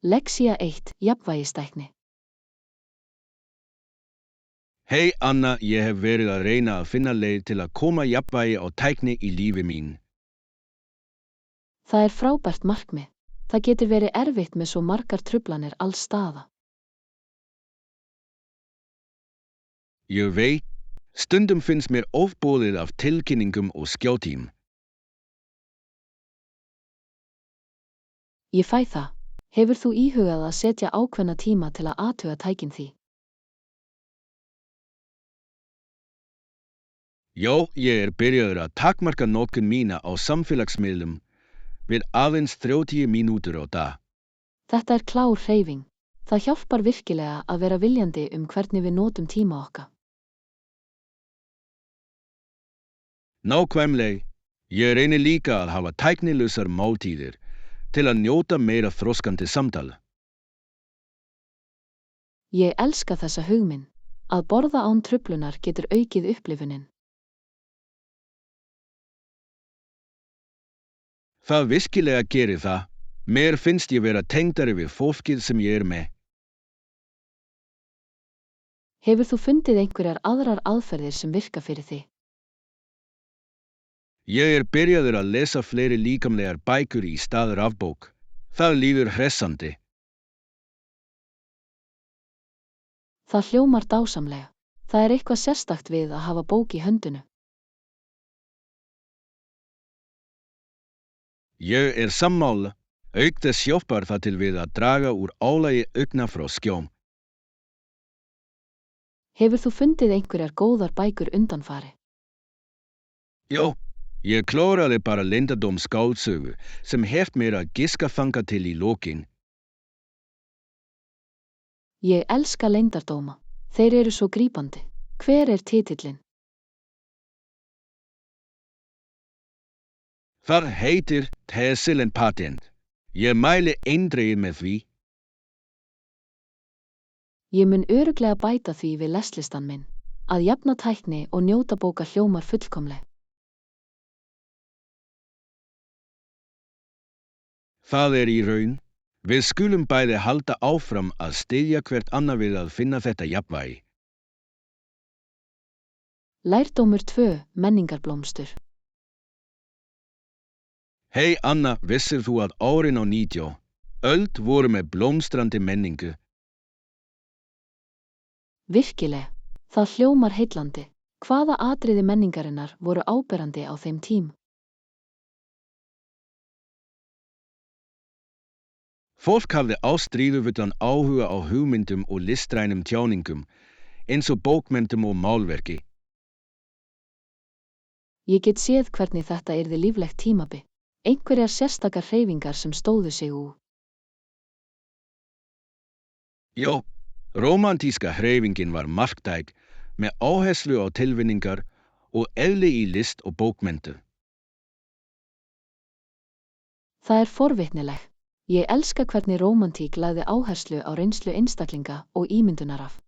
Lexía 1, jafnvægistækni. Hei Anna, ég hef verið að reyna að finna leið til að koma jafnvægi á tækni í lífi mín. Það er frábært markmið. Það getur verið erfitt með svo margar truflanir alls staða. Ég veit, stundum finnst mér ofboðið af tilkynningum og skjátím. Ég fæ það. Hefur þú íhugað að setja ákveðna tíma til að athuga tækin því? Já, ég er byrjaður að takmarka notkun mína á samfélagsmiðlum við aðeins 30 mínútur á dag. Þetta er klár hreyfing. Það hjálpar virkilega að vera viljandi hvernig við notum tíma okkar. Nákvæmlega, ég reyni líka að hafa tæknilausar máltíðir til að njóta meira þroskandi samtala. Ég elska þessa hugmynd. Að borða án truflunar getur aukið upplifunin. Það virkilega gerir það. Mér finnst ég vera tengdari við fólkið sem ég er með. Hefur þú fundið einhverjar aðrar aðferðir sem virka fyrir þig? Ég er byrjaður að lesa fleiri líkamlegar bækur í stað rafbók. Það líður hressandi. Það hljómar dásamlega. Það er eitthvað sérstakt við að hafa bók í höndunum. Ég er sammála. Auk þess hjálpar það til við að draga úr álagi augna frá skjám. Hefur þú fundið einhverjar góðar bækur undanfari? Já, ég klóraði bara leyndardóm skáldsögu sem heft mér að giska þangað til í lokin. Ég elska leyndardóma. Þeir eru svo grípandi. Hver er titillinn? Það heitir Tessil en patent. Ég mæli eindregið með því. Ég mun örugglega bæta því við leslistan minn. Að jafna tækni og njóta bóka hljómar fullkomlega. Það er í raun. Við skulum bæði halda áfram að styðja hvert annað við að finna þetta jafnvægi. Lærdómur 2, menningarblómstur. Hei Anna, vissir þú að árin á 19. öld voru með blómstrandi menningu? Virkilega. Það hljómar heillandi. Hvaða atriði menningarinnar voru áberandi á þeim tím? Fólk hafði ástríðufullan áhuga á hugmyndum og listrænum tjáningum, eins og bókmenntum og málverki. Ég get séð hvernig þetta yrði líflegt tímabil. Einhverjar sérstakar hreyfingar sem stóðu sig úr. Já, rómantíska hreyfingin var marktæk með áherslu á tilfinningar og eðli í list og bókmenntu. Það er forvitnilegt. Ég elska hvernig rómantík lagði áherslu á reynslu einstaklinga og ímyndunarafl.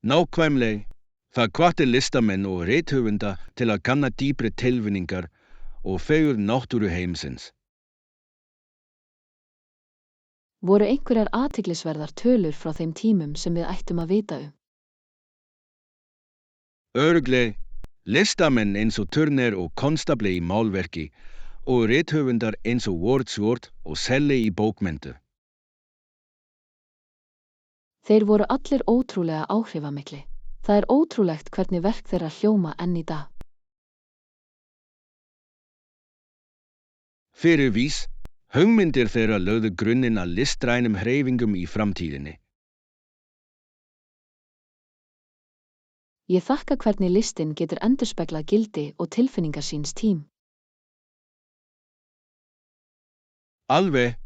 Nákvæmlega, það hvatti listamenn og rithöfunda til að kanna dýpri tilfinningar og fegurð náttúru heimsins. Voru einhverjar athyglisverðar tölur frá þeim tímum sem við ættum að vita um? Örugglega, listamenn eins og Turner og Constable í málverki og rithöfundar eins og Wordsworth og Shelley í bókmenntu. Þeir voru allir ótrúlega áhrifamiklir. Það er ótrúlegt hvernig verk þeirra hljóma enn í dag. Fyrir vís, hugmyndir þeirra lögðu grunninn að listrænum hreyfingum í framtíðinni. Ég þakka hvernig listin getur endurspeglað gildi og tilfinningar síns tím. Alveg,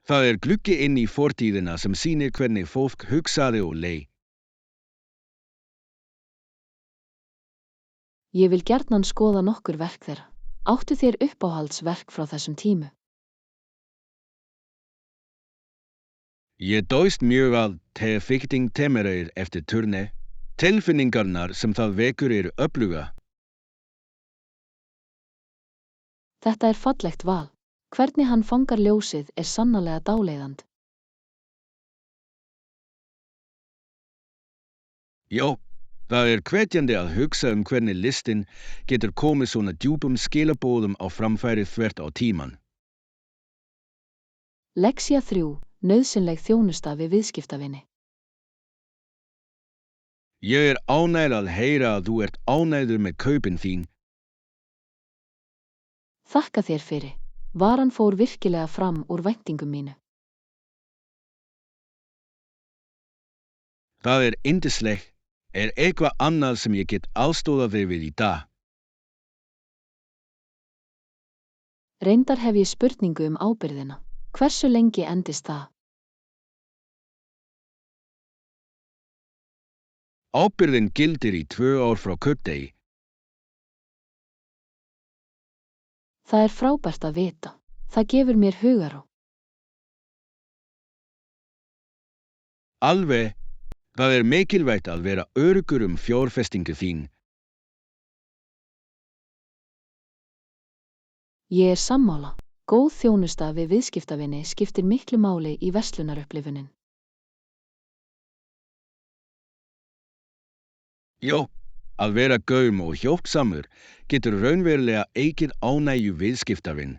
það er gluggi inn í fortíðina sem sýnir hvernig fólk hugsaði og leið. Ég vil gjarnan skoða nokkur verk þeirra. Áttu þér uppáhaldsverk frá þessum tímu? Ég dáist mjög að Æfing temerair eftir Turner. Tilfinningarnar sem það vekur eru öfluga. Þetta er fallegt val. Hvernig hann fangar ljósið sannarlega dáleiðandi. Já, það hvetjandi að hugsa hvernig listin getur komið svona djúpum skilaboðum á framfæri þvert á tíman. Lexía 3. Nauðsynleg þjónusta við viðskiptavini. Ég ánægð að heyra að þú ánægður með kaupin þín. Þakka þér fyrir. Varan fór virkilega fram úr væntingum mínu. Það yndislegt. Eitthvað annað sem ég get aðstoðað þig við í dag? Reyndar hef ég spurningu ábyrgðina. Hversu lengi endist það? Ábyrgðin gildir í 2 ár frá kaupdegi. Það frábært að vita. Það gefur mér hugarró. Alveg, það mikilvægt að vera öruggur fjárfestingu þín. Ég sammála. Góð þjónusta við viðskiptavini skiptir miklu máli í verslunarupplifunin. Já, að vera gaum og hjálpsamur getur raunverulega aukið ánægju viðskiptavin.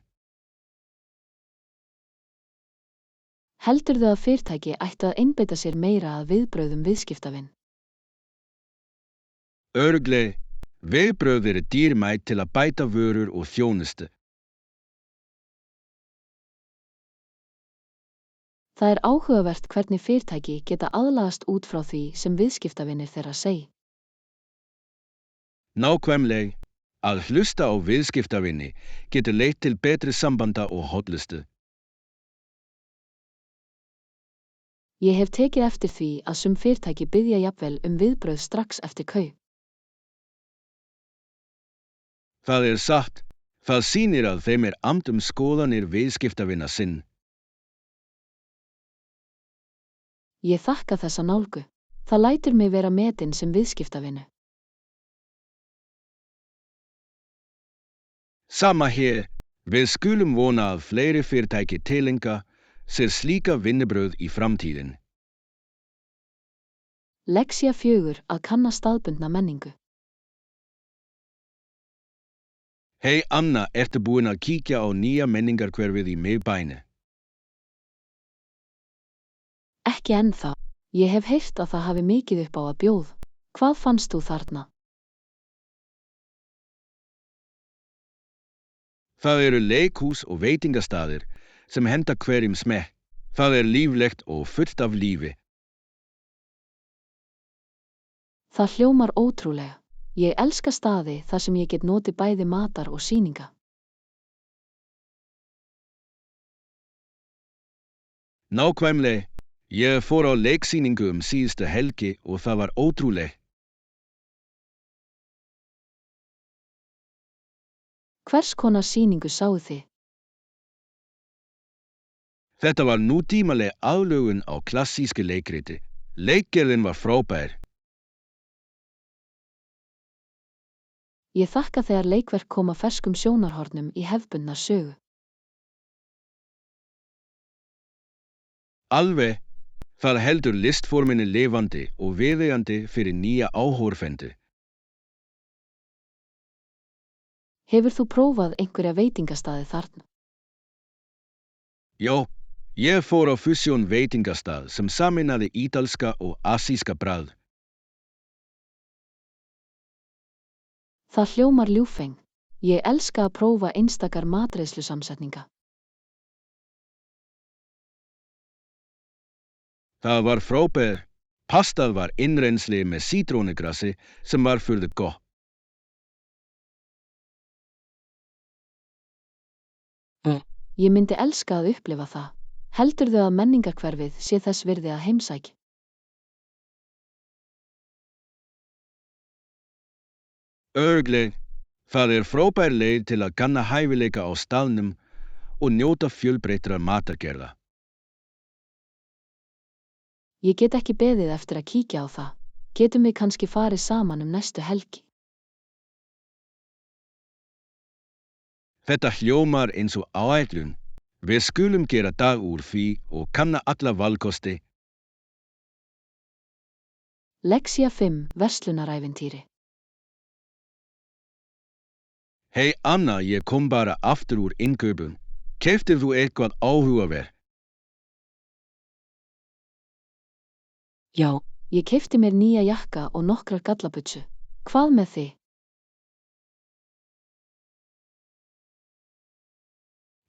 Heldurðu að fyrirtæki ættu að einbeita sér meira að viðbrögðum viðskiptavin? Örugglega, viðbrögð dýrmæt til að bæta vörur og þjónustu. Það áhugavert hvernig fyrirtæki geta aðlagast út frá því sem viðskiptavinir þeirra segja. Nákvæmlega, að hlusta á viðskiptavini getur leitt til betri sambanda og hollustu. Ég hef tekið eftir því að sum fyrirtæki biðja jafnvel viðbrögð strax eftir kaup. Það satt. Það sýnir að þeim annt skoðanir viðskiptavina sinn. Ég þakka þessa nálgu. Það lætur mig vera metin sem viðskiptavinu. Sama hér, við skulum vona að fleiri fyrirtæki tileinka sér slíka vinnubrögð í framtíðin. Lexía 4. Að kanna staðbundna menningu. Hei Anna, ertu búin að kíkja á nýja menningarhverfið í miðbænum? Ekki ennþá. Ég hef heyrt að það hafi mikið upp á að bjóða. Hvað fannst þú þarna? Það leikhús og veitingastaðir sem henta hverjum smekk. Það líflegt og fullt af lífi. Það hljómar ótrúlega. Ég elska staði þar sem ég get notið bæði matar og sýninga. Nákvæmlega, ég fór á leiksýningu síðustu helgi og það var ótrúlegt. Hvers konar sýningu sáuð þið? Þetta var nútímaleg aðlögun á klassísku leikriti. Leikgerðin var frábær. Ég þakka þegar leikverk koma ferskum sjónarhornum í hefðbundna sögu. Alveg, það heldur listforminu lifandi og viðeigandi fyrir nýja áhorfendur. Hefur þú prófað einhverja veitingastaði þarna? Já, ég fór á fusion veitingastað sem sameinaði ítalska og asíska bragð. Það hljómar ljúffeng. Ég elska að prófa einstakar matreiðslusamsetninga. Það var frábær. Pastað var innrennsli með sítrónugrassi sem var furðu gott. Ég myndi elska að upplifa það. Heldurðu að menningarhverfið sé þess virði að heimsækja? Örugglega, það frábær leið til að kanna hæfileika á staðnum og njóta fjölbreyttrar matargerða. Ég get ekki beðið eftir að kíkja á það. Getum við kannski farið saman næstu helgi? Þetta hljómar eins og áætlun. Við skulum gera dag úr því og kanna alla valkosti. Lexía 5, verslunarævintýri. Hei Anna, ég kom bara aftur úr innkaupum. Keyptir þú eitthvað áhugaverð? Já, ég keypti mér nýja jakka og nokkrar gallabuxur. Hvað með þig?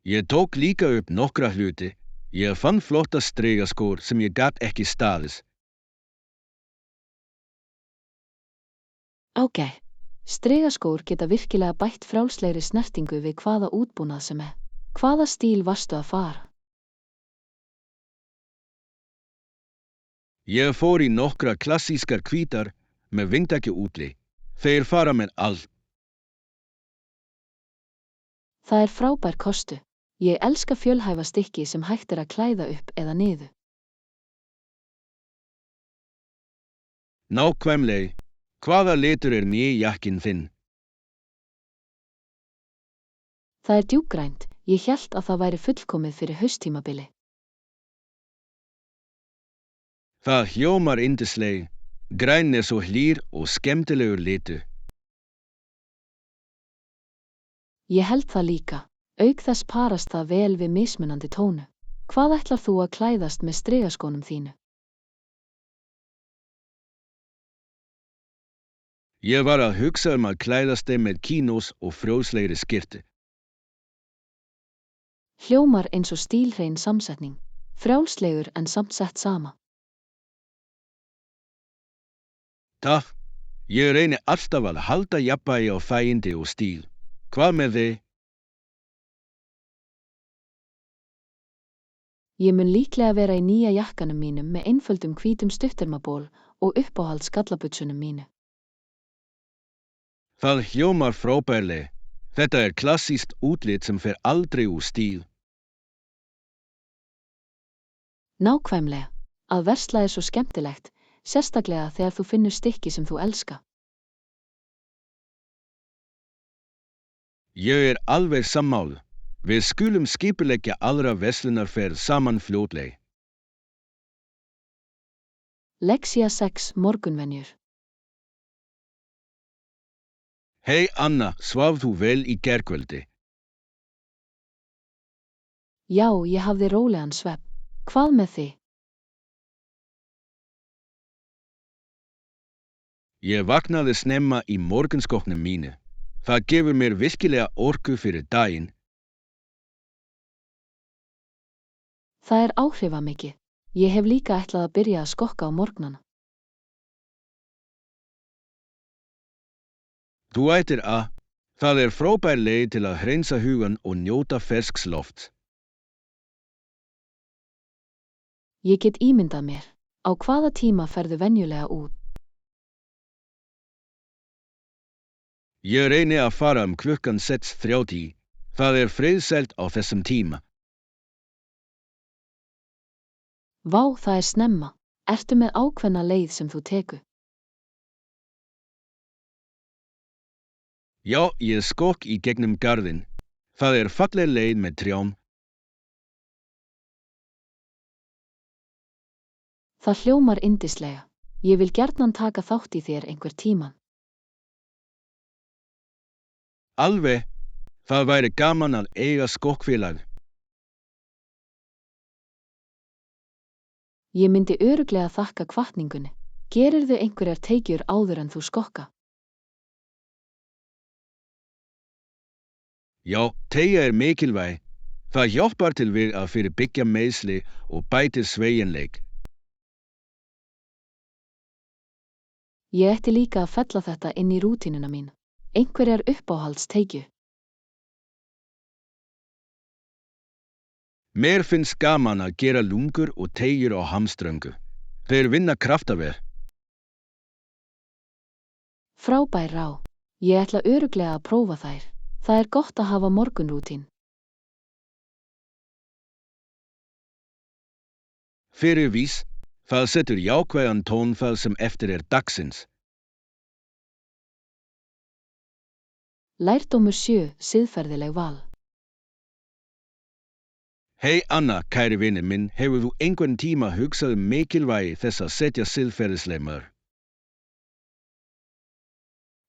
Ég tók líka upp nokkra hluti. Ég fann flotta strigaskór sem ég gat ekki staðist. Ágætt. Strigaskór geta virkilega bætt frjálslegri snertingu við hvaða útbúnað sem er. Hvaða stíl varstu að fara? Ég fór í nokkra klassískar hvítar með vindaki útli. Þeir fara með allt. Það er frábær kostu. Ég elska fjölhæfa stykki sem hægt að klæða upp eða niður. Nákvæmlega. Hvaða litur er nýji jakkinn þinn? Það er djúpgrænt. Ég hélt að það væri fullkomið fyrir hausttímabili. Það hljómar yndislega. Græn er svo hlýr og skemmtilegur litur. Ég held það líka. Auk þess parast það vel við mismunandi tónu. Hvað ætlar þú að klæðast með strigaskónum þínu? Ég var að hugsa að klæðast þeim með kínos og frjálslegri skyrtu. Hljómar eins og stílhrein samsetning. Frjálslegur en samt sett sama. Takk. Ég reyni alltaf að halda jafnvægi á þægindi og stíl. Hvað með þig? Ég mun líklega vera í nýja jakkanum mínum með einföldum hvítum stuttermaból og uppáhalds gallabuxunum mínu. Það hljómar frábærlega. Þetta er klassískt útlit sem fer aldrei úr stíl. Nákvæmlega. Að versla er svo skemmtilegt, sérstaklega þegar þú finnur stykki sem þú elska. Ég er alveg sammála. Við skulum skipuleggja aðra verslunarferð saman fljótlega. Lexía 6, morgunvenjur. Hei Anna, svaf þú vel í gærkvöldi? Já, ég hafði rólegan svefn. Hvað með þig? Ég vaknaði snemma í morgunskóknum mínu. Það gefur mér virkilega orku fyrir daginn. Það er áhrifamikið. Ég hef líka ætlað að byrja að skokka á morgnana. Þú ættir að. Það er frábær leið til að hreinsa hugan og njóta fersks lofts. Ég get ímyndað mér. Á hvaða tíma ferðu venjulega út? Ég reyni að fara klukkan 6:30. Það er friðsælt á þessum tíma. Vá, það er snemma. Ertu með ákveðna leið sem þú tekur? Já, ég skokk í gegnum garðinn. Það er falleg leið með trjám. Það hljómar yndislega. Ég vil gjarnan taka þátt í þér einhver tíman. Alveg. Það væri gaman að eiga skokkfélag. Ég myndi örugglega þakka hvatningunni. Gerirðu einhverjar teikjur áður en þú skokka? Já, teygja er mikilvæg. Það hjálpar til við að fyrirbyggja meiðsli og bætir sveigjanleik. Ég ætti líka að fella þetta inn í rútínuna mín. Einhverjar uppáhalds teikju. Mér finnst gaman að gera lungur og teygjur á hamströngu. Þeir vinna kraftaverk. Frábær ráð. Ég ætla örugglega að prófa þær. Það er gott að hafa morgunrútín. Fyrir vís, það setur jákvæðan tón það sem eftir er dagsins. Lærdómur 7, siðferðileg val. Hei Anna, kæri vinur minn, hefur þú einhvern tíma hugsað mikilvægi þess að setja siðferðisleg.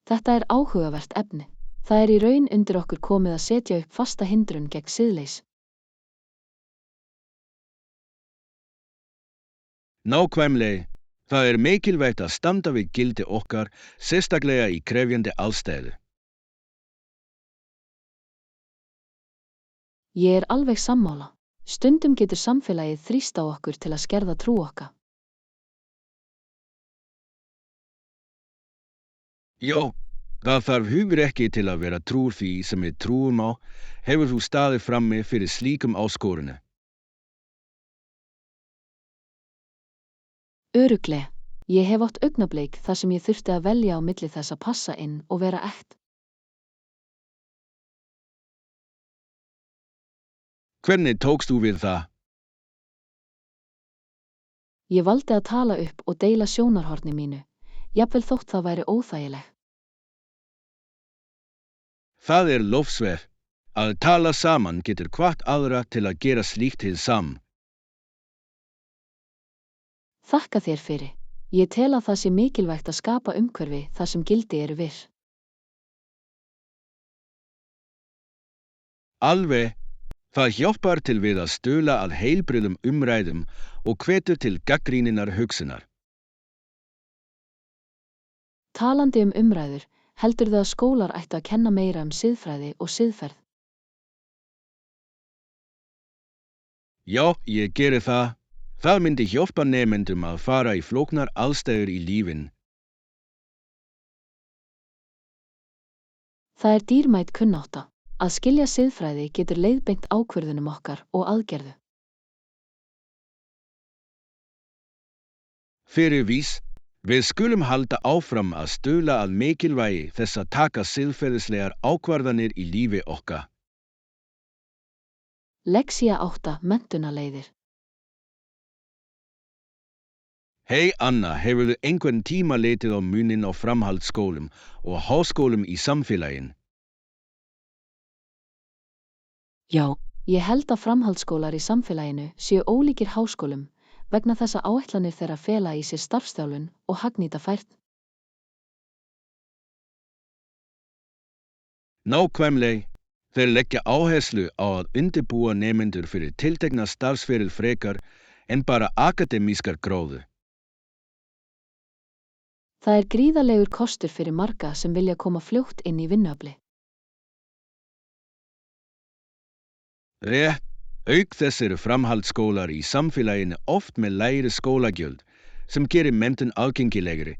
Þetta er áhugavert efni. Það í raun undir okkur komið að setja upp fasta hindrun gegn siðleys. Nákvæmlega, það mikilvægt að standa við gildi okkar, sérstaklega í krefjandi aðstæður. Ég alveg sammála. Stundum getur samfélagið þrýst á okkur til að skerða trú okkar. Já, það þarf hugrekki til að vera trúr því sem við trúum á. Hefur þú staðið frammi fyrir slíkum áskorunum? Örugglega. Ég hef átt augnablik þar sem ég þurfti að velja á milli þess að passa inn og vera ekta. Hvernig tókst þú við það? Ég valdi að tala upp og deila sjónarhorni mínu, jafnvel þótt það væri óþægileg. Það lofsvert. Að tala saman getur hvatt aðra til að gera slíkt hið sama. Þakka þér fyrir. Ég tel að það sé mikilvægt að skapa umhverfi þar sem gildi eru virð. Alveg. Það hjálpar til við að stuðla að heilbrigðum umræðum og hvetur til gagnrýninnar hugsunar. Talandi umræður, heldurðu að skólar ættu að kenna meira siðfræði og siðferð? Já, ég geri það. Það myndi hjálpa nemendum að fara í flóknar aðstæður í lífinu. Það dýrmæt kunnátta. Að skilja siðfræði getur leiðbeint ákvörðunum okkar og aðgerðu. Fyrir vís, við skulum halda áfram að stuðla að mikilvægi þess að taka siðferðislegar ákvarðanir í lífi okkar. Lexía 8 menntunarleiðir. Hei Anna, hefurðu einhvern tíma litið á muninn á framhaldsskólum og háskólum í samfélaginu? Já, ég held að framhaldsskólar í samfélaginu séu ólíkir háskólum vegna þess að áætlanir þeirra fela í sér starfsþjálfun og hagnýta færni. Nákvæmlega, þeir leggja áherslu á að undirbúa nemendur fyrir tiltekna starfsferil frekar en bara akademískar gróðu. Það gríðarlegur kostur fyrir marga sem vilja koma fljótt inn í vinnuafli. Rétt, auk þess framhaldsskólar í samfélaginu oft með lægri skólagjöld sem gerir menntun aðgengilegri.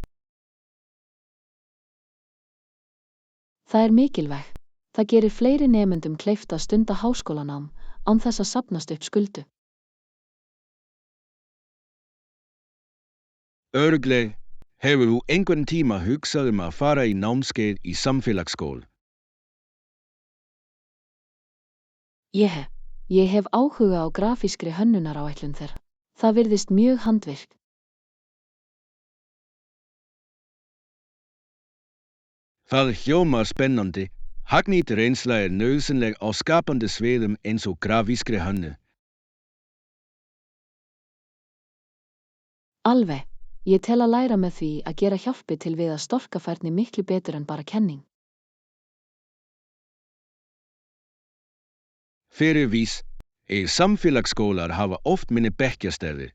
Það mikilvægt. Það gerir fleiri nemendum kleift að stunda háskólanám án þess að safnast upp skuldu. Örugglega, hefur þú einhvern tíma hugsað að fara í námskeið í samfélagsskóla? Ég hef áhuga á grafískri hönnunaráætlun þeirra. Það virðist mjög handvirk. Það hljómar spennandi. Hagnýt reynsla nauðsynleg á skapandi sviðum eins og grafískri hönnu. Alveg. Ég tel að læra með því að gera hjálpi til við að storka færni miklu betur en bara kenning. Fyrir vís, samfélagsskólar hafa oft minni bekkjarstærðir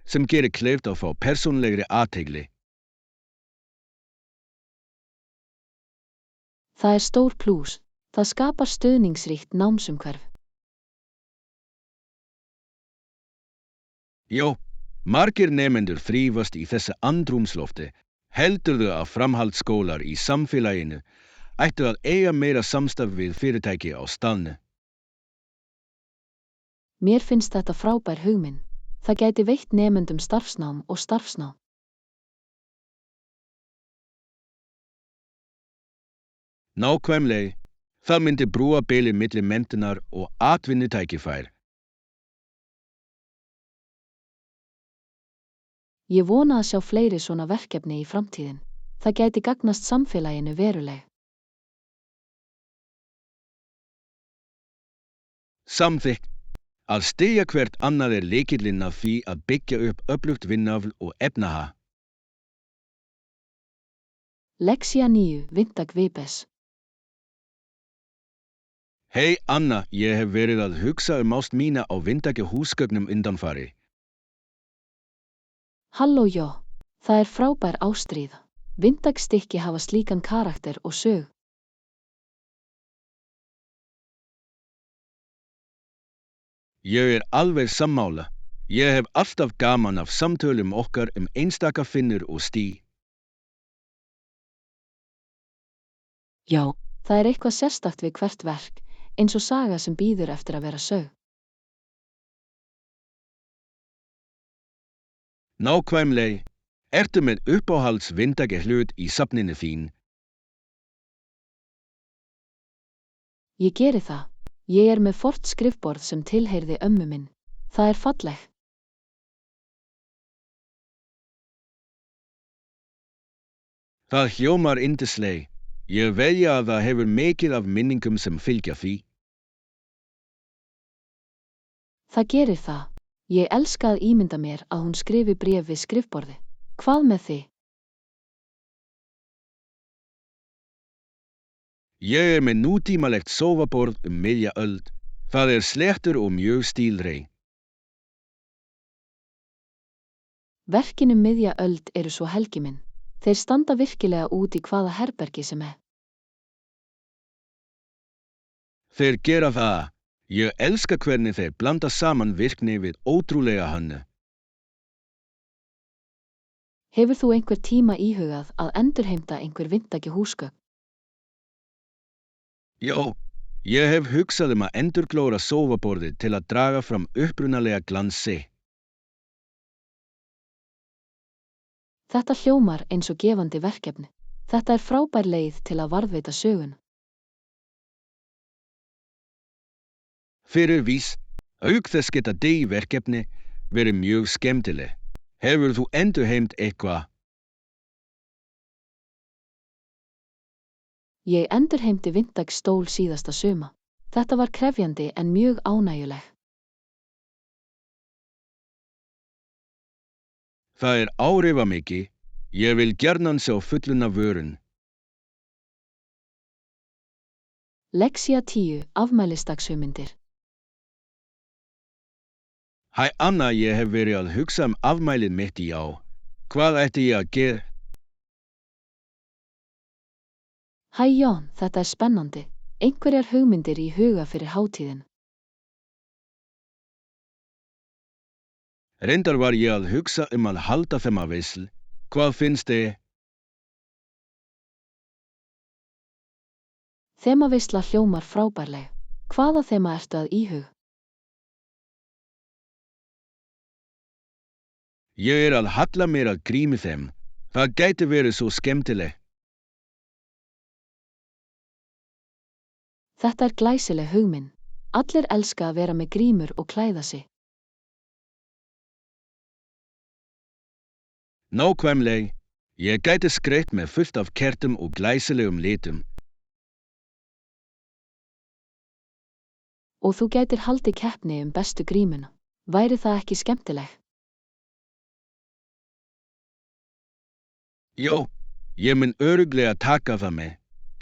sem gerir kleift að fá persónlegri athygli. Það stór plús. Það skapar stuðningsríkt námsumhverfi. Já, margir nemendur þrífast í þessu andrúmslofti. Heldurðu að framhaldsskólar í samfélaginu ættu að eiga meira samstarf við fyrirtæki á staðnum? Mér finnst þetta frábær hugmynd. Það gæti veitt nemendum starfsnám og starfsnám. Nákvæmlega, það myndi brúa bilið milli menntunar og atvinnutækifæri. Ég vona að sjá fleiri svona verkefni í framtíðin. Það gæti gagnast samfélaginu verulega. Samþykkt. Að styðja hvert annað lykillinn að því að byggja upp öflugt vinnuafl og efnahag. Leksía 9, Vindag vipes. Hei Anna, ég hef verið að hugsa ást mína á vindagahúsgögnum undanfari. Halló já, það frábær ástríða. Vindagstykki hafa slíkan karakter og sög. Ég alveg sammála. Ég hef alltaf gaman af samtölum okkar einstaka finnur og stí. Já, það eitthvað sérstakt við hvert verk, eins og saga sem bíður eftir að vera sög. Nákvæmlega. Ertu með uppáhalds vindagahlut í safninu þín? Ég geri það. Ég með fort skrifborð sem tilheyrði ömmu minn. Það falleg. Það hljómar yndislega. Ég velja að það hefur mikið af minningum sem fylgja því. Það gerir það. Ég elska að ímynda mér að hún skrifi bréf við skrifborði. Hvað með þig? Ég með nútímalegt sofaborð miðja öld. Það sléttur og mjög stílrei. Verkin miðja öld eru svo helgi minn. Þeir standa virkilega út í hvaða herbergi sem Þeir gera það. Ég elska hvernig þeir blanda saman virkni við ótrúlega hannu. Hefur þú einhver tíma íhugað að endurheimta einhver vindagahúsgögn? Já, ég hef hugsað að endurglóra sofaborðið til að draga fram upprunalega glansi. Þetta hljómar eins og gefandi verkefni. Þetta frábær leið til að varðveita sögun. Fyrir vís, auk þess geta verkefni verið mjög skemmtileg. Hefur þú endurheimt eitthvað? Ég endurheimti vindagstól síðasta suma. Þetta var krefjandi en mjög ánægjuleg. Það áhrifamikið. Ég vil gjarnan sjá fulluna vörun. Leksía 10, afmælisdagshugmyndir. Hæ Anna, ég hef verið að hugsa afmælið mitt í ár. Hvað ætti ég að gera? Hæ Jón, þetta spennandi. Einhverjar hugmyndir í huga fyrir hátíðin. Reyndar var ég að hugsa að halda þemaveislu. Hvað finnst þið? Þemaveisla hljómar frábærlega. Hvaða þema ertu að íhuga? Ég að halla mér að grími þeim. Það gæti verið svo skemmtileg. Þetta glæsileg hugmynd. Allir elska að vera með grímur og klæða sig. Nákvæmlega. Ég gæti skreytt með fullt af kertum og glæsilegum litum. Og þú gætir haldið keppni bestu grímuna. Væri það ekki skemmtileg? Já, ég mun örugglega taka það með.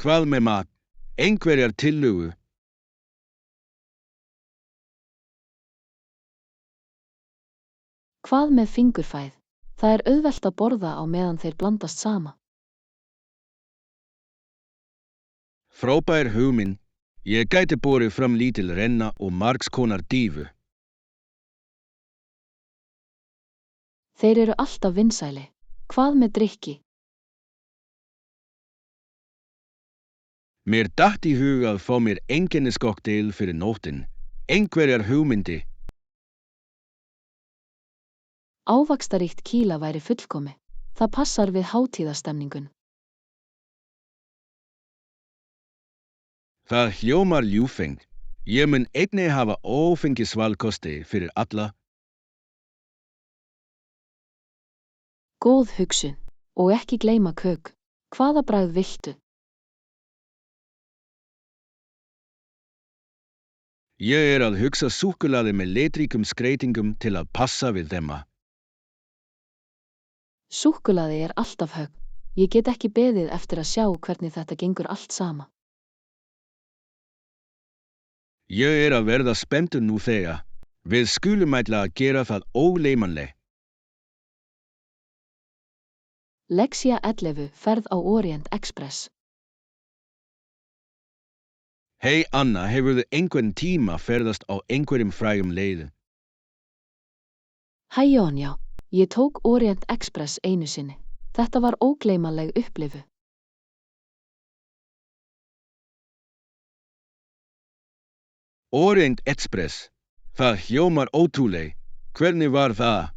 Hvað með mat? Einhverjar tillögur? Hvað með fingurfæð? Það auðvelt að borða á meðan þeir blandast sama. Frábær hugmynd. Ég gæti borið fram lítil renna og margs konar dífu. Þeir eru alltaf vinsæli. Hvað með drykki? Mér datt í hug að fá mér einkenniskokteil fyrir nóttin. Einhverjar hugmyndi. Ávaxtaríkt kýla væri fullkomi. Það passar við hátíðastemningun. Það hljómar ljúfengt. Ég mun einnig hafa ófengisvalkosti fyrir alla. Góð hugsun. Og ekki gleyma köku. Hvaða bragð viltu? Ég að hugsa súkkulaði með litríkum skreytingum til að passa við þemma. Súkkulaði alltaf högg. Ég get ekki beðið eftir að sjá hvernig þetta gengur allt sama. Ég að verða spenntur nú þegar. Við skulum ætla að gera það ógleymanleg. Lexía 11 ferð á Orient Express. Hei Anna, hefurðu einhvern tíma ferðast á einhverjum frægum leiðum? Hæ Jón, já. Ég tók Orient Express einu sinni. Þetta var ógleymanleg upplifun. Orient Express. Það hljómar ótrúleg. Hvernig var það?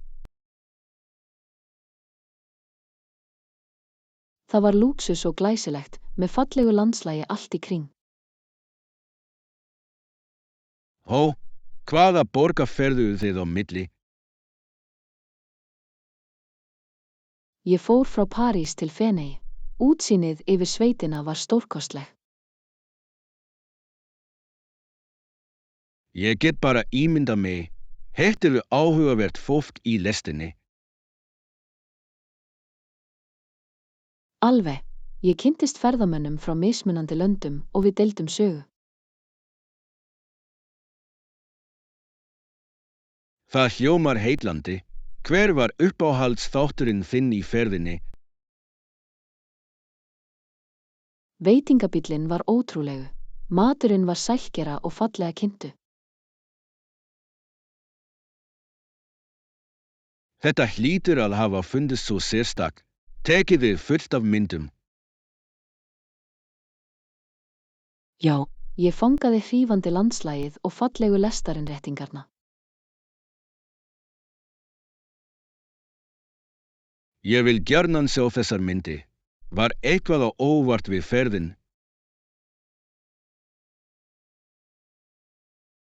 Það var lúxus og glæsilegt, með fallegu landslagi allt í kring. Hó, hvaða borga ferðuðu þið á milli? Ég fór frá París til Feney. Útsýnið yfir sveitina var stórkostleg. Ég get bara ímynda mig. Hittirðu áhugavert fólk í lestinni? Alveg. Ég kynntist ferðamönnum frá mismunandi löndum og við deildum sögu. Það hljómar heillandi. Hver var uppáhaldsþátturinn þinn í ferðinni? Veitingabíllinn var ótrúlegu. Maturinn var sælgera og fallega kynntu. Þetta hlýtur að hafa fundist svo sérstakt. Tekið þið fullt af myndum. Já, ég fangaði hrífandi landslagið og fallegu lestarinnréttingarna. Ég vil gjarnan sjá þessar myndi. Var eitthvað á óvart við ferðin?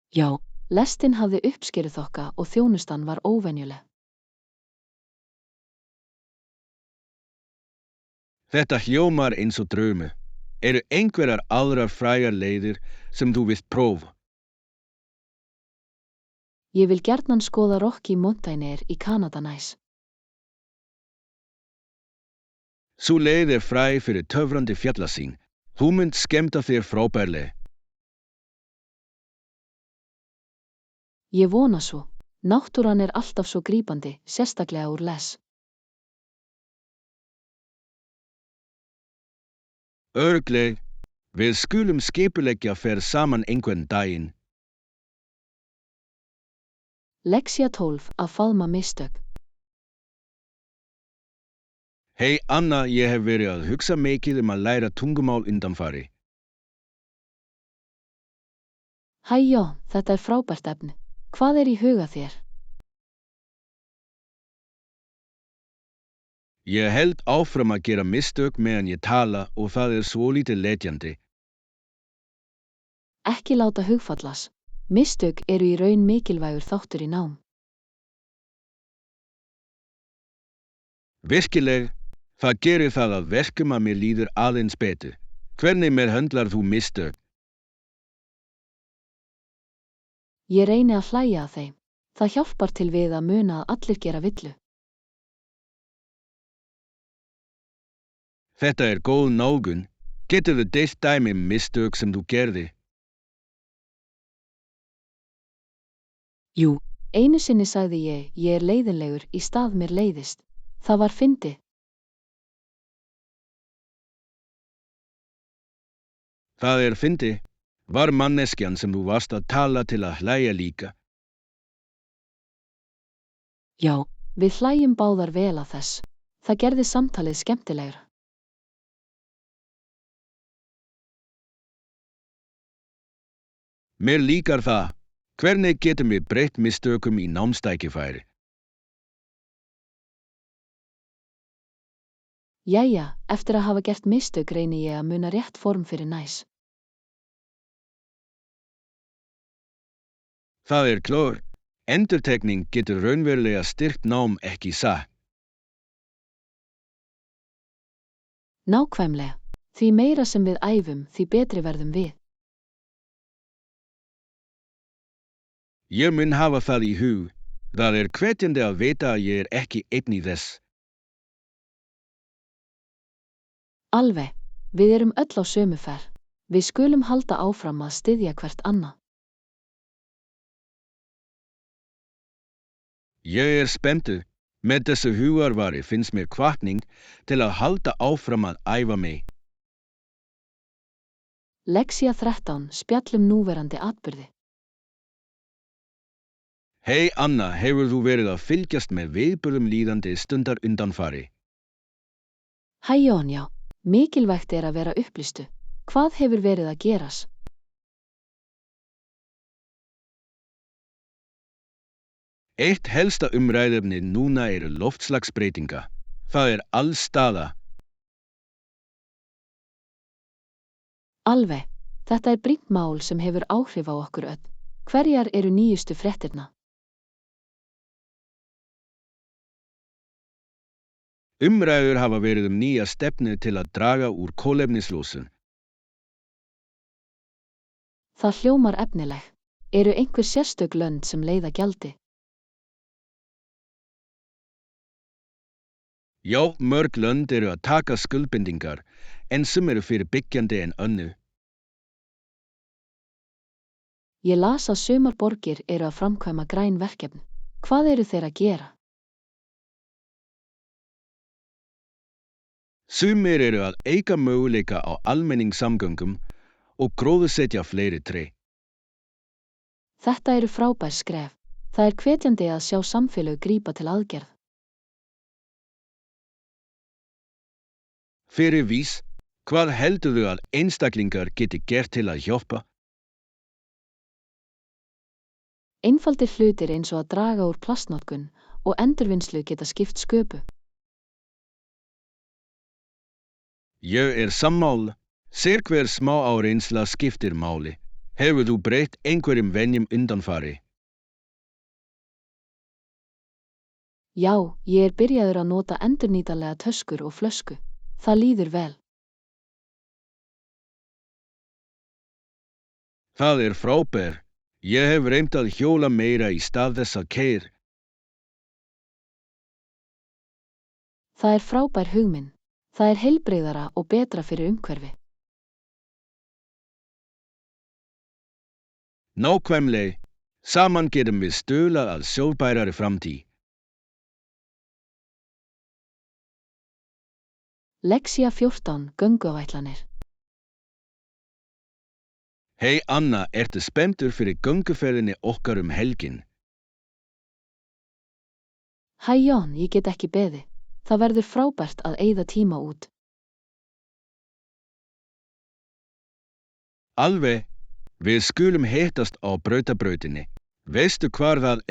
Já, lestin hafði uppskeruþokka og þjónustan var óvenjuleg. Þetta hljómar eins og draumu. Eru einhverjar aðrar frægar leiðir sem þú vilt prófa? Ég vil gjarnan skoða Rocky Mountainer í Kanada næst. Sú leið fræg fyrir töfrandi fjallasýn. Þú munt skemmta þér frábærlega. Ég vona svo. Náttúran alltaf svo grípandi, sérstaklega úr les. Örugglega. Við skulum skipuleggja ferð saman einhvern daginn. Lexía 12 að faðma mistök. Hei Anna, ég hef verið að hugsa mikið að læra tungumál undanfari. Hæ Jón, þetta frábært efni. Hvað í huga þér? Ég held áfram að gera mistök meðan ég tala og það svolítið letjandi. Ekki láta hugfallast. Mistök í raun mikilvægur þáttur í nám. Virkilega, það gerir það að verkum að mér líður aðeins betur. Hvernig meðhöndlar þú mistök? Ég reyni að hlæja að þeim. Það hjálpar til við að muna að allir gera villu. Þetta góð nálgun. Geturðu deilt dæmi mistök sem þú gerði? Jú, einu sinni sagði ég leiðinlegur í stað mér leiðist. Það var fyndið. Það fyndið. Var manneskjan sem þú varst að tala til að hlæja líka? Já, við hlæjum báðar vel að þess. Það gerði samtalið skemmtilegra. Mér líkar það. Hvernig getum við breytt mistökum í námstækifæri? Jæja, eftir að hafa gert mistök reyni ég að muna rétt form fyrir næs. Það klár. Endurtekning getur raunverulega styrkt nám, ekki satt? Nákvæmlega. Því meira sem við æfum, því betri verðum við. Ég mun hafa það í hug. Það hvetjandi að vita að ég ekki einn í þess. Alveg, við erum öll á sömu ferð. Við skulum halda áfram að styðja hvert annað. Ég spenntur. Með þessu hugarfari finnst mér hvatning til að halda áfram að æfa mig. Lexía 13 spjallum núverandi atburði. Hei Anna, hefur þú verið að fylgjast með viðburðum líðandi stundar undanfari? Hæ Jón, já. Mikilvægt að vera upplýstu. Hvað hefur verið að gerast? Eitt helsta umræðefni núna loftslagsbreytinga. Það alls staðar. Alveg, þetta brýnt mál sem hefur áhrif á okkur öll. Hverjar eru nýjustu fréttirnar? Umræður hafa verið nýja stefnu til að draga úr kolefnislosun. Það hljómar efnileg. Eru einhver sérstök lönd sem leiða gjaldi? Já, mörg lönd að taka skuldbindingar, en sum fyrir byggjandi en önnur. Ég las að sumar borgir að framkvæma græn verkefni. Hvað eru þeir að gera? Sumir að auka möguleika á almenningssamgöngum og gróðursetja fleiri tré. Þetta eru frábær skref. Það hvetjandi að sjá samfélög grípa til aðgerð. Fyrir vís, hvað heldurðu að einstaklingar geti gert til að hjálpa? Einfaldir hlutir eins og að draga úr plastnotkun og endurvinnslu geta skipt sköpu. Ég sammála. Sérhver smá áreynsla skiptir máli. Hefur þú breytt einhverjum venjum undanfari? Já, ég byrjaður að nota endurnýtanlega töskur og flösku. Það líður vel. Það frábær. Ég hef reynt að hjóla meira í stað þess að keyra. Það frábær hugmynd. Það heilbrigðara og betra fyrir umhverfi. Nákvæmlega. Saman getum við stuðlað að sjálfbærari framtíð. Lexía 14 gönguáætlanir. Hei Anna, ertu spenntur fyrir gönguferðinni okkar helgin? Hæ Jón, ég get ekki beðið. Það verður frábært að eyða tíma út. Alveg, við skulum hittast á brautarbrautinni. Veistu hvar það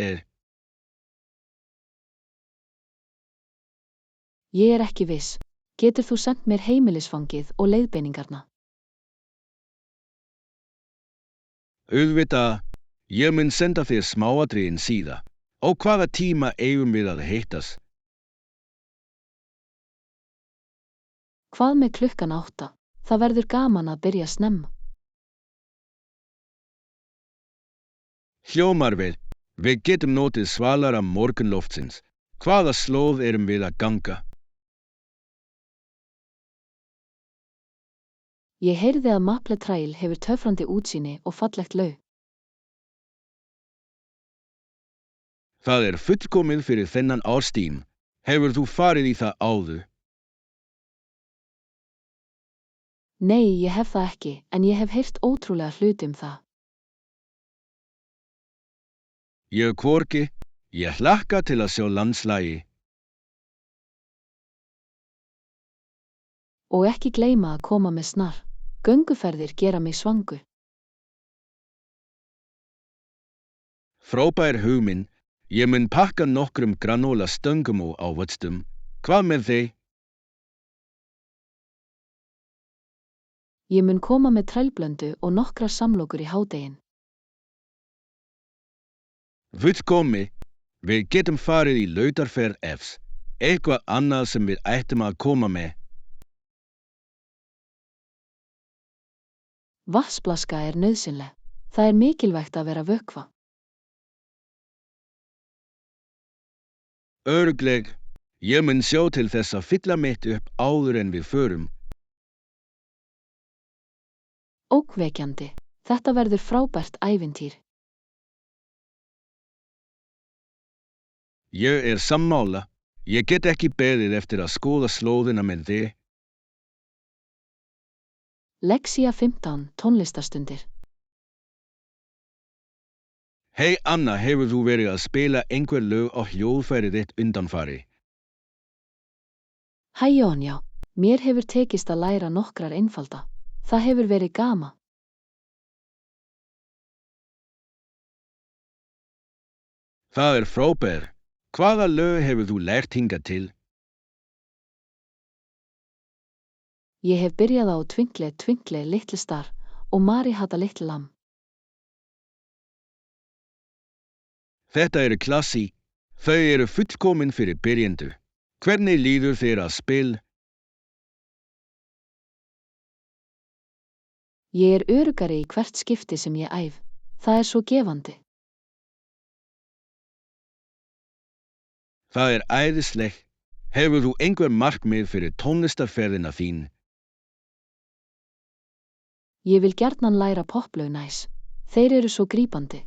Ég ekki viss. Getur þú sent mér heimilisfangið og leiðbeiningarna? Auðvitað, ég mun senda þér smáatriðin síðar. Á hvaða tíma eigum við að hittast? Hvað með klukkan 8? Það verður gaman að byrja snemma. Hljómar vel, við getum notið svalara morgunloftsins. Hvaða slóð við að ganga? Ég heyrði að Mapletræl hefur töfrandi útsýni og fallegt laug. Það fullkomið fyrir þennan árstíma. Hefur þú farið í það áður? Nei, ég hef það ekki, en ég hef heyrt ótrúlega hluti það. Ég hvorki, ég hlakka til að sjá landslagi. Og ekki gleyma að koma með snar. Gönguferðir gera mig svangu. Frábær hugmynd. Ég mun pakka nokkrum granóla stöngum og ávöxtum. Hvað með þig? Ég mun koma með trælblöndu og nokkrar samlokur í hádegin. Fullkomið. Við getum farið í lautarferð efs. Eitthvað annað sem við ættum að koma með. Vatnsflaska nauðsynleg. Það mikilvægt að vera vökva. Örugglega, ég mun sjá til þess að fylla mitt upp áður en við förum. Ógnvekjandi. Þetta verður frábært ævintýr. Ég sammála. Ég get ekki beðið eftir að skoða slóðina með þig. Lexía 15, tónlistarstundir. Hei Anna, hefur þú verið að spila einhver lög á hljóðfærið þitt undanfari? Hæ Jón, já. Mér hefur tekist að læra nokkrar einfalda. Það hefur verið gaman. Það frábært. Hvaða lög hefur þú lært hingað til? Ég hef byrjað á Twinkle, Twinkle, Little Star og Mary Had a Little Lamb. Þetta klassi. Þau fullkomin fyrir byrjendur. Hvernig líður þér að spil? Ég öruggari í hvert skipti sem ég æf. Það svo gefandi. Það æðislegt. Hefur þú einhver markmið fyrir tónlistarferðina þín? Ég vil gjarnan læra poplög næs. Þeir svo grípandi.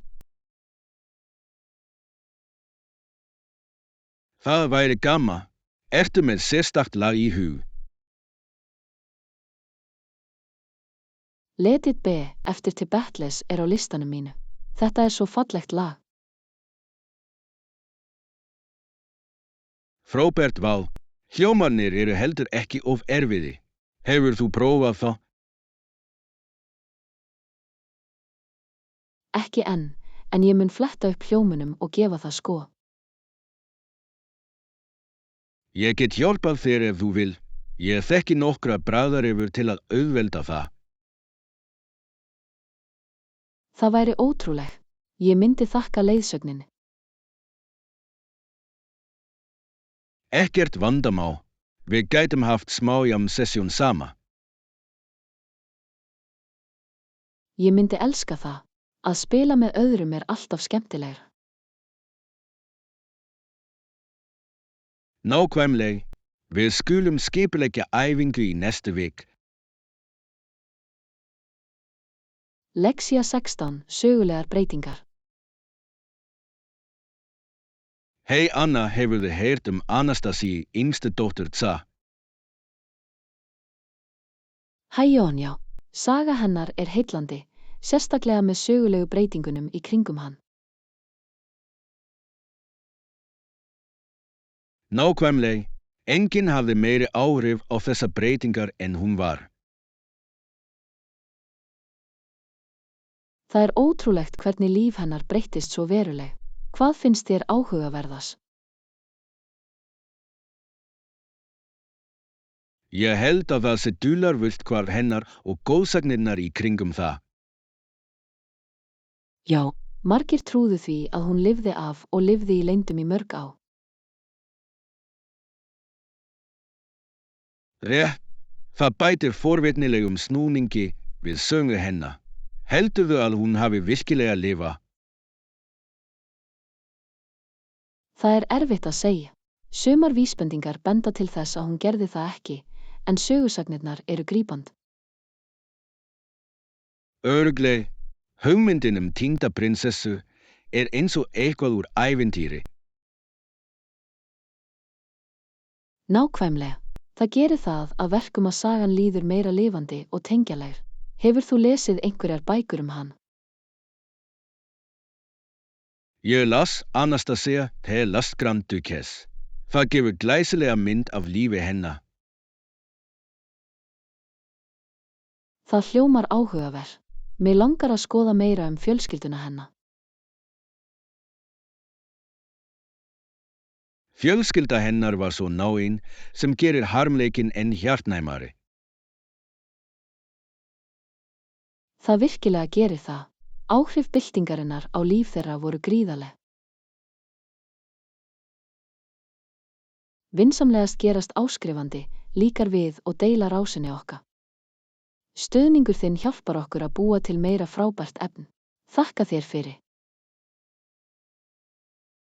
Það væri gaman. Ertu með sérstakt lag í hug? Let it be, eftir Tibetless á listanum mínu. Þetta svo fallegt lag. Frábært val. Hljómarnir heldur ekki of erfiði. Hefur þú prófað það? Ekki enn, en ég mun fletta upp hljómunum og gefa það sko. Ég get hjálpað þér ef þú vil. Ég þekki nokkra bragðarefur til að auðvelda það. Það væri ótrúleg. Ég myndi þakka leiðsögninni. Ekkert vandamál. Við gætum haft smá jam-sesjón sama. Ég myndi elska það. Að spila með öðrum alltaf skemmtilegra. Nákvæmlega. Við skulum skipuleggja æfingu í næstu vik. Lexía 16, sögulegar breytingar. Hei Anna, hefurðu heyrt Anastasíu, yngstu dóttur Tsa? Hæ Jón, já. Saga hennar heillandi, sérstaklega með sögulegu breytingunum í kringum hann. Nákvæmlega. Enginn hafði meiri áhrif á þessa breytingar en hún var. Það ótrúlegt hvernig líf hennar breyttist svo veruleg. Hvað finnst þér áhugaverðas? Ég held að það dularfullt hvar hennar og góðsagnirnar í kringum það. Já, margir trúðu því að hún lifði af og lifði í leyndum í mörg ár. Rétt. Það bætir forvitnilegum snúningi við sögu hennar. Heldurðu að hún hafi virkilega lifað? Það erfitt að segja. Sumar vísbendingar benda til þess að hún gerði það ekki, en sögusagnirnar grípandi. Örugglega. Hugmyndin týnda prinsessu eins og eitthvað úr ævintýri. Nákvæmlega. Það gerir það að verkum að sagan líður meira lifandi og tengjanleg. Hefur þú lesið einhverjar bækur hann? Ég las Anastasia til Lastgrandukes. Það gefur glæsilega mynd af lífi hennar. Það hljómar áhugaverð. Mig langar að skoða meira fjölskylduna hennar. Fjölskylda hennar var svo náin sem gerir harmleikin enn hjartnæmari. Það virkilega gerir það. Áhrif byltingarinnar á líf þeirra voru gríðarleg. Vinsamlegast gerast áskrifandi, líkar við og deila rásinni okkar. Stuðningur þinn hjálpar okkur að búa til meira frábært efni. Þakka þér fyrir.